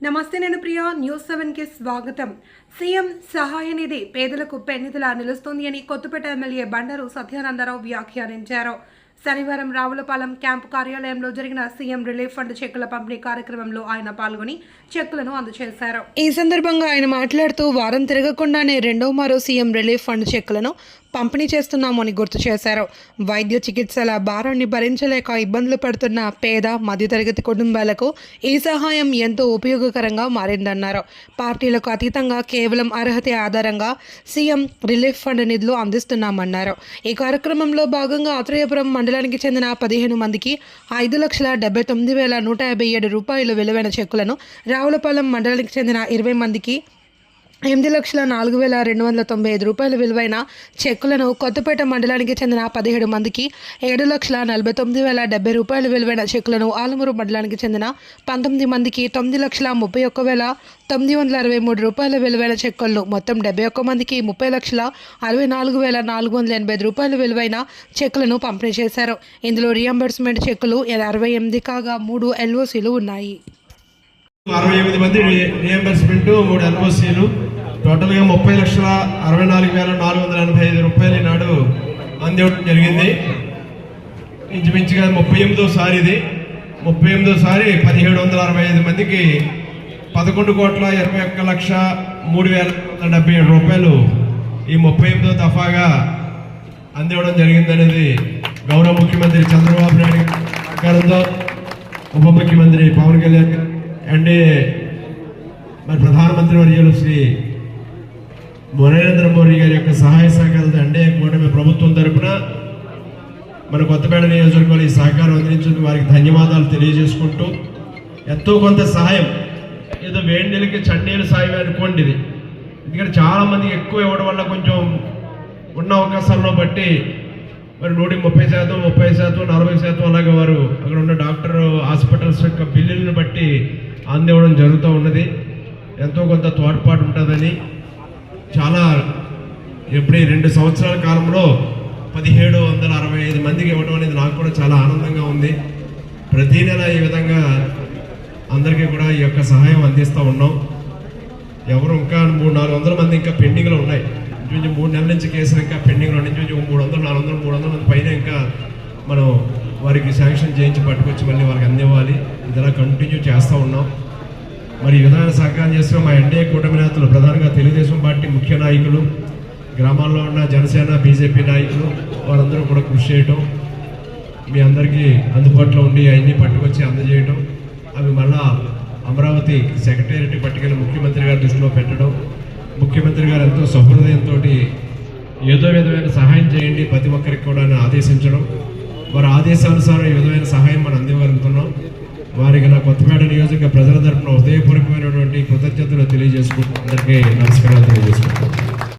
నమస్తే, నేను ప్రియా. న్యూస్ 7కి స్వాగతం. సీఎం సహాయ నిధి పేదలకు పెన్నిధిలా నిలుస్తుంది అని కొత్తపేట ఎమ్మెల్యే బండారు సత్యానందరావు వ్యాఖ్యానించారు. శనివారం రావులపాలెం క్యాంపు కార్యాలయంలో జరిగిన సీఎం రిలీఫ్ ఫండ్ చెక్కుల పంపిణీ కార్యక్రమంలో ఆయన పాల్గొని చెక్కులను అందజేశారు. ఈ సందర్భంగా ఆయన మాట్లాడుతూ వారం తిరగకుండానే మరో సీఎం రిలీఫ్ ఫండ్ చెక్కులను పంపిణీ చేస్తున్నామని గుర్తు చేశారు. వైద్య చికిత్సల భారాన్ని భరించలేక ఇబ్బందులు పడుతున్న పేద మధ్యతరగతి కుటుంబాలకు ఈ సహాయం ఎంతో ఉపయోగకరంగా మారిందన్నారు. పార్టీలకు అతీతంగా కేవలం అర్హత ఆధారంగా సీఎం రిలీఫ్ ఫండ్ నిధులు అందిస్తున్నామన్నారు. ఈ కార్యక్రమంలో భాగంగా ఆత్రేయపురం మండలానికి చెందిన 15 మందికి 5,79,157 రూపాయలు విలువైన చెక్కులను, రావులపాలెం మండలానికి చెందిన 20 మందికి 8,04,295 రూపాయల విలువైన చెక్కులను, కొత్తపేట మండలానికి చెందిన 17 మందికి 7,49,070 రూపాయల విలువైన చెక్కులను, ఆలమూరు మండలానికి చెందిన 19 మందికి 9,31,963 రూపాయల విలువైన చెక్కులను, మొత్తం 71 మందికి 30,64,485 రూపాయల విలువైన చెక్కులను పంపిణీ చేశారు. ఇందులో రియంబర్స్మెంట్ చెక్కులు 68 కాగా 3 ఎల్ఓసీలు ఉన్నాయి. 68 మంది రియంబర్స్మెంట్, 3 ఎల్ఓసీలు, టోటల్గా 30,64,485 రూపాయలు ఈనాడు అందివ్వడం జరిగింది. ఇంచుమించుగా 38వ ఇది. 38వ 1,765 మందికి 11,21,03,077 రూపాయలు ఈ 38వ దఫాగా అందివ్వడం జరిగిందనేది గౌరవ ముఖ్యమంత్రి చంద్రబాబు నాయుడు సహకారంతో, ఉప ముఖ్యమంత్రి పవన్ కళ్యాణ్ అండ్ మరి ప్రధానమంత్రి వర్యులు శ్రీ నరేంద్ర మోడీ గారి యొక్క సహాయ సహకారాలతో ఎన్డీఏ కూటమి ప్రభుత్వం తరపున మన కొత్తపేట నియోజకవర్గంలో ఈ సహకారం అందించిన వారికి ధన్యవాదాలు తెలియజేసుకుంటూ, ఎంతో కొంత సహాయం, ఏదో వేడి నీళ్ళకి చన్నీళ్ళు సాయం అనుకోండి ఇది. ఎందుకంటే చాలామందికి ఎక్కువ ఇవ్వడం వల్ల కొంచెం ఉన్న అవకాశాలను బట్టి మరి 130%, 30%, 40% అలాగే వారు అక్కడ ఉన్న డాక్టర్ హాస్పిటల్స్ యొక్క బిల్లులను బట్టి అందివ్వడం జరుగుతూ ఉన్నది. ఎంతో కొంత తోడ్పాటు ఉంటుందని చాలా ఎప్పుడీ 2 సంవత్సరాల కాలంలో 1,765 మందికి ఇవ్వడం అనేది నాకు కూడా చాలా ఆనందంగా ఉంది. ప్రతి నెల ఈ విధంగా అందరికీ కూడా ఈ యొక్క సహాయం అందిస్తూ ఉన్నాం. ఎవరు ఇంకా 300-400 మంది ఇంకా పెండింగ్లో ఉన్నాయి. ఇంచుమించు 3 నెలల నుంచి కేసులు ఇంకా పెండింగ్లో ఉన్నాయి. ఇంచుమించు 300-400 మంది పైన ఇంకా మనం వారికి శాంక్షన్ చేయించి పట్టుకొచ్చి మళ్ళీ వారికి అందివ్వాలి. ఇలా కంటిన్యూ చేస్తూ ఉన్నాం. మరి ఈ విధమైన సహకారం చేస్తున్న మా ఎన్డీఏ కూటమి నేతలు, ప్రధానంగా తెలుగుదేశం పార్టీ ముఖ్య నాయకులు, గ్రామాల్లో ఉన్న జనసేన, బీజేపీ నాయకులు, వారందరూ కూడా కృషి చేయటం, మీ అందరికీ అందుబాటులో ఉండి అవన్నీ పట్టుకొచ్చి అందజేయటం, అవి మళ్ళా అమరావతి సెక్రటేరియట్ పట్టుకెళ్ళి ముఖ్యమంత్రి గారి దృష్టిలో పెట్టడం, ముఖ్యమంత్రి గారు ఎంతో సహృదయంతో ఏదో విధమైన సహాయం చేయండి ప్రతి ఒక్కరికి కూడా ఆదేశించడం, వారి ఆదేశానుసారం ఈ విధమైన సహాయం మనం అందివ్వగలుగుతున్నాం. వారికి నా కొత్తపేట నియోజక ప్రజల తరపున హృదయపూర్వకమైనటువంటి కృతజ్ఞతలు తెలియజేసుకుంటూ అందరికీ నమస్కారాలు తెలియజేసుకుంటాం.